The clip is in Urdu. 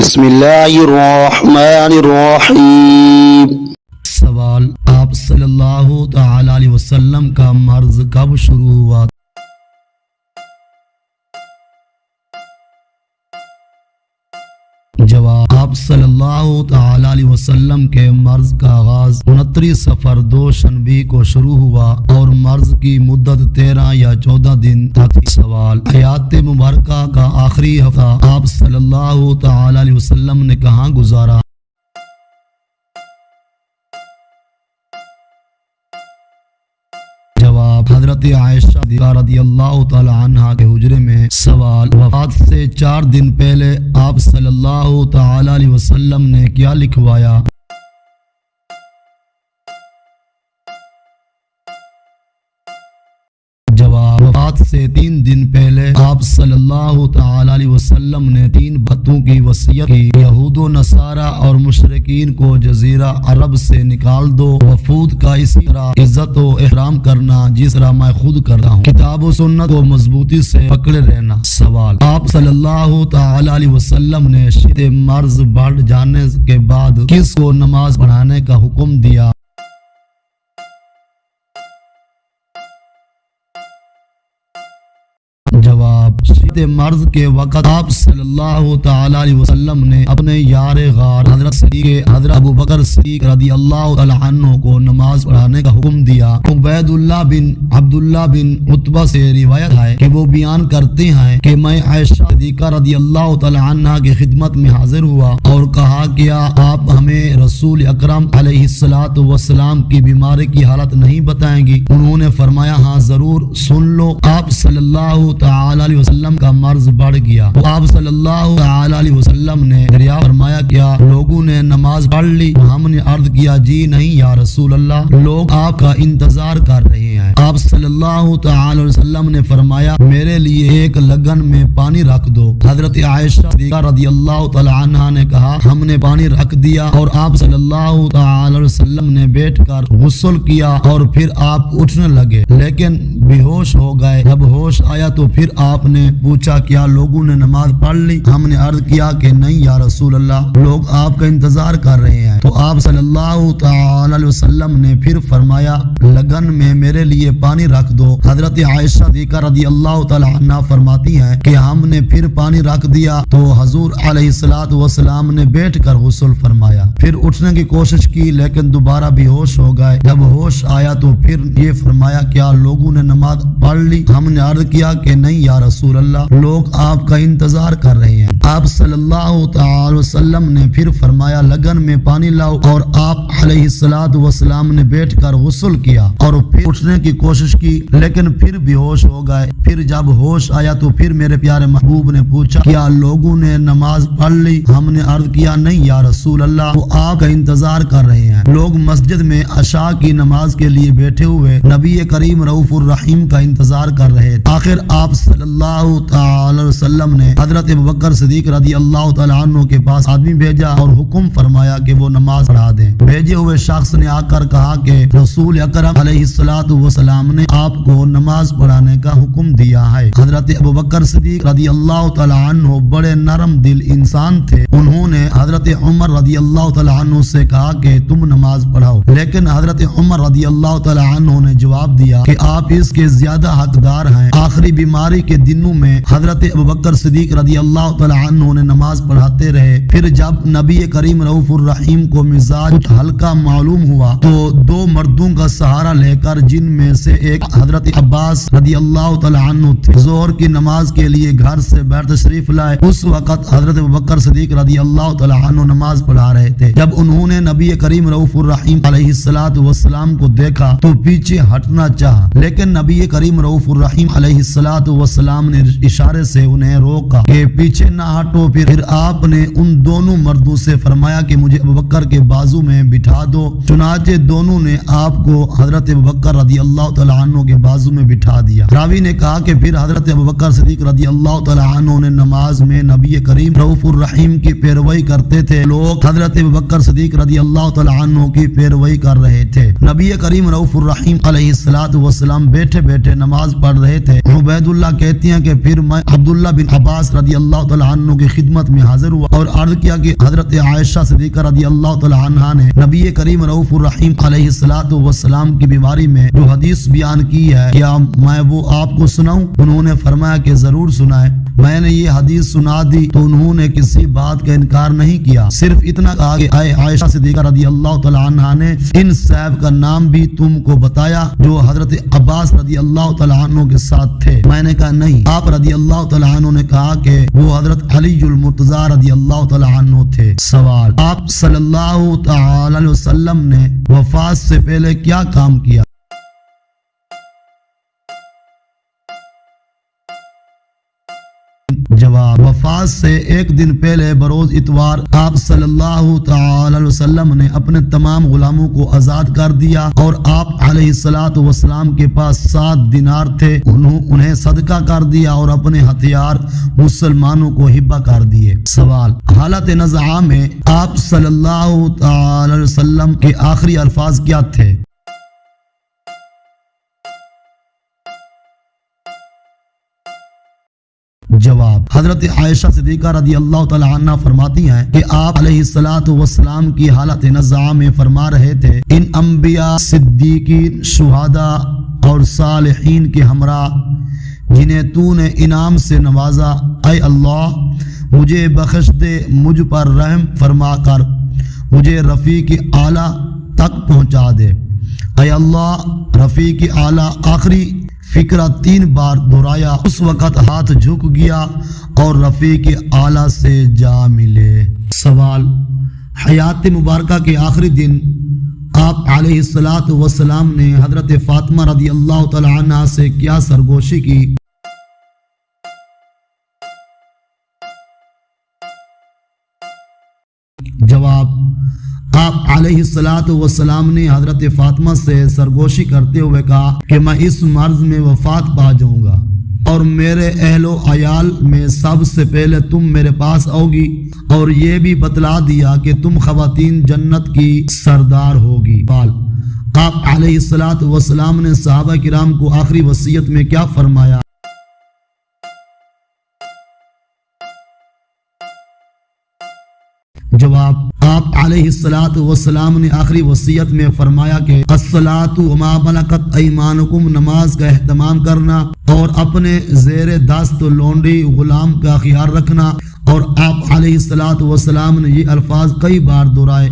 بسم اللہ الرحمن الرحیم۔ سوال: آپ صلی اللہ تعالی علیہ وسلم کا مرض کب شروع ہوا؟ جواب: آپ صلی اللہ تعالی علیہ وسلم کے مرض کا آغاز 29 صفر 2 شنبہ کو شروع ہوا اور مرض کی مدت 13 یا 14 دن تک تھی۔ سوال: حیات مبارکہ کا آخری ہفتہ آپ صلی اللہ تعالی علیہ وسلم نے کہاں گزارا؟ جواب: حضرت عائشہ رضی اللہ تعالی عنہا کے حجرے میں۔ سوال: وفات سے 4 دن پہلے آپ صلی اللہ تعالی علیہ وسلم نے کیا لکھوایا؟ جواب: وفات سے 3 دن پہلے آپ صلی اللہ تعالی علیہ وسلم نے 3 بتوں کی وصیت کی: یہود و نصارہ اور مشرکین کو جزیرہ عرب سے نکال دو، وفود کا اسی طرح عزت و احترام کرنا جس طرح میں خود کرتا ہوں، کتاب و سنت کو مضبوطی سے پکڑے رہنا۔ سوال: آپ صلی اللہ تعالی علیہ وسلم نے شدت مرض بڑھ جانے کے بعد کس کو نماز پڑھانے کا حکم دیا؟ جواب: شدت مرض کے وقت آپ صلی اللہ تعالی علیہ وسلم نے اپنے یار غار حضرت ابو بکر صدیق رضی اللہ تعالی عنہ کو نماز پڑھانے کا حکم دیا۔ عبید اللہ بن عبداللہ بن عتبہ سے روایت ہے کہ وہ بیان کرتے ہیں کہ میں عائشہ صدیقہ رضی اللہ تعالی عنہ کی خدمت میں حاضر ہوا اور کہا کیا آپ ہمیں رسول اکرم علیہ الصلوۃ والسلام کی بیماری کی حالت نہیں بتائیں گی؟ انہوں نے فرمایا ہاں ضرور، سن لو۔ آپ صلی اللہ تعالی علیہ وسلم کا مرض بڑھ گیا تو آپ صلی اللہ تعالی علیہ وسلم نے دریافت فرمایا کیا لوگوں نے نماز پڑھ لی؟ ہم نے عرض کیا جی نہیں یا رسول اللہ، لوگ آپ کا انتظار کر رہے ہیں۔ آپ صلی اللہ تعالی علیہ وسلم نے فرمایا میرے لیے ایک لگن میں پانی رکھ دو۔ حضرت عائشہ صدیقہ رضی اللہ تعالی عنہا نے کہا ہم نے پانی رکھ دیا اور آپ صلی اللہ تعالی علیہ وسلم نے بیٹھ کر غسل کیا اور پھر آپ اٹھنے لگے لیکن بے ہوش ہو گئے۔ جب ہوش آیا تو پھر آپ نے پوچھا کیا لوگوں نے نماز پڑھ لی؟ ہم نے عرض کیا کہ نہیں یا رسول اللہ، لوگ آپ کا انتظار کر رہے ہیں۔ تو آپ صلی اللہ تعالی علیہ وسلم نے پھر فرمایا لگن میں میرے لیے پانی رکھ دو۔ حضرت عائشہ صدیقہ رضی اللہ تعالی عنہا فرماتی ہیں کہ ہم نے پھر پانی رکھ دیا تو حضور علیہ الصلوۃ والسلام نے بیٹھ کر غسل فرمایا، پھر اٹھنے کی کوشش کی لیکن دوبارہ بے ہوش ہو گئے۔ جب ہوش آیا تو پھر یہ فرمایا کیا لوگوں نے نماز پڑھ لی؟ ہم نے عرض کیا کہ نہیں یا رسول اللہ، لوگ آپ کا انتظار کر رہے ہیں۔ آپ صلی اللہ تعالی وسلم نے پھر فرمایا لگن میں پانی لاؤ اور آپ علیہ الصلوۃ والسلام نے بیٹھ کر غسل کیا اور پھر اٹھنے کی کوشش کی لیکن پھر بے ہوش ہو گئے۔ پھر جب ہوش آیا تو پھر میرے پیارے محبوب نے پوچھا کیا لوگوں نے نماز پڑھ لی؟ ہم نے عرض کیا نہیں یا رسول اللہ، وہ آپ کا انتظار کر رہے ہیں۔ لوگ مسجد میں عشاء کی نماز کے لیے بیٹھے ہوئے نبی کریم رؤوف الرحیم کا انتظار کر رہے تھے۔ آخر آپ صلی اللہ تعالی وسلم نے حضرت ابوبکر صدیق رضی اللہ تعالی عنہ کے پاس آدمی بھیجا اور حکم فرمایا کہ وہ نماز پڑھا دیں۔ بھیجے ہوئے شخص نے آ کر کہا کہ رسول اکرم علیہ الصلوۃ والسلام نے آپ کو نماز پڑھانے کا حکم دیا ہے۔ حضرت ابوبکر صدیق رضی اللہ تعالی عنہ بڑے نرم دل انسان تھے، انہوں نے حضرت عمر رضی اللہ تعالی عنہ سے کہا کہ تم نماز پڑھاؤ، لیکن حضرت عمر رضی اللہ تعالی عنہ نے جواب دیا کہ آپ اس کے زیادہ حقدار ہیں۔ آخری بیماری کے دنوں میں حضرت ابوبکر صدیق رضی اللہ تعالی عنہ نے نماز پڑھاتے رہے۔ پھر جب نبی کریم رؤوف الرحیم کو مزاج کچھ ہلکا معلوم ہوا تو 2 مردوں کا سہارا لے کر جن میں سے ایک حضرت عباس رضی اللہ تعالی عنہ تھے ظہر کی نماز کے لیے گھر سے باہر تشریف لائے۔ اس وقت حضرت ابوبکر صدیق رضی اللہ تعالی عنہ نماز پڑھا رہے تھے۔ جب انہوں نے نبی کریم رؤوف الرحیم علیہ الصلوۃ والسلام کو دیکھا تو پیچھے ہٹنا چاہا لیکن نبی کریم رؤوف الرحیم علیہ الصلوۃ والسلام نے اشارے سے انہیں روکا کہ پیچھے نہ ہٹو۔ پھر آپ نے ان دونوں مردوں سے فرمایا کہ مجھے ابوبکر کے بازو میں بٹھا دو۔ چنانچہ دونوں نے آپ کو حضرت ابوبکر رضی اللہ تعالی عنہ کے بازو میں بٹھا دیا۔ راوی نے کہا کہ پھر حضرت ابوبکر صدیق رضی اللہ تعالی عنہ نے نماز میں نبی کریم رؤوف الرحیم کی پیروی کرتے کرتے تھے، لوگ حضرت ابوبکر صدیق رضی اللہ تعالی عنہ کی پیروی کر رہے تھے۔ نبی کریم رؤوف الرحیم علیہ الصلوۃ والسلام بیٹھے بیٹھے نماز پڑھ رہے تھے۔ عبید اللہ کہتی ہیں کہ پھر میں عبداللہ بن عباس رضی اللہ تعالی عنہ کی خدمت میں حاضر ہوا اور عرض کیا کہ حضرت عائشہ صدیقہ رضی اللہ تعالی عنہا نے نبی کریم رؤوف الرحیم علیہ الصلوۃ والسلام کی بیماری میں جو حدیث بیان کی ہے کیا میں وہ آپ کو سناؤں؟ انہوں نے فرمایا کہ ضرور سنائے۔ میں نے یہ حدیث سنا دی تو انہوں نے کسی بات کا انکار نہیں کیا، صرف اتنا کہا کہ اے عائشہ صدیقہ رضی اللہ تعالی عنہا نے ان صاحب کا نام بھی تم کو بتایا جو حضرت عباس رضی اللہ تعالی عنہ کے ساتھ تھے؟ میں نے کہا نہیں۔ آپ رضی اللہ تعالی عنہ نے کہا کہ وہ حضرت علی المرتضی رضی اللہ تعالی عنہ تھے۔ سوال: آپ صلی اللہ تعالی علیہ وسلم نے وفات سے پہلے کیا کام کیا؟ جواب: وفات سے ایک دن پہلے بروز اتوار آپ صلی اللہ تعالی علیہ وسلم نے اپنے تمام غلاموں کو آزاد کر دیا اور آپ علیہ الصلوۃ والسلام کے پاس 7 دینار تھے، انہیں صدقہ کر دیا اور اپنے ہتھیار مسلمانوں کو ہبہ کر دیے۔ سوال: حالت نزعہ میں آپ صلی اللہ تعالی علیہ وسلم کے آخری الفاظ کیا تھے؟ جواب: حضرت عائشہ صدیقہ رضی اللہ تعالی عنہ فرماتی ہیں کہ آپ علیہ الصلوۃ والسلام کی حالت نزعہ میں فرما رہے تھے، ان انبیاء، صدیقین، شہداء اور صالحین کے ہمراہ جنہیں تو نے انعام سے نوازا، اے اللہ مجھے بخش دے، مجھ پر رحم فرما کر مجھے رفیق اعلیٰ تک پہنچا دے۔ اے اللہ، رفیق اعلیٰ آخری فکرہ 3 بار دہرایا، اس وقت ہاتھ جھک گیا اور رفیق اعلیٰ سے جا ملے۔ سوال: حیات مبارکہ کے آخری دن آپ علیہ الصلوۃ والسلام نے حضرت فاطمہ رضی اللہ تعالی عنہا سے کیا سرگوشی کی؟ جواب: آپ علیہ الصلوۃ والسلام نے حضرت فاطمہ سے سرگوشی کرتے ہوئے کہا کہ میں اس مرض میں وفات پا جاؤں گا اور میرے اہل و عیال میں سب سے پہلے تم میرے پاس آؤ گی، اور یہ بھی بتلا دیا کہ تم خواتین جنت کی سردار ہوگی۔ آپ علیہ الصلوۃ والسلام نے صحابہ کرام کو آخری وصیت میں کیا فرمایا؟ جواب: آپ علیہ الصلوۃ والسلام نے آخری وصیت میں فرمایا کہ الصلاۃ وما ملکت ایمانکم، نماز کا اہتمام کرنا اور اپنے زیر دست لونڈی غلام کا خیال رکھنا، اور آپ علیہ الصلوۃ والسلام نے یہ الفاظ کئی بار دہرائے۔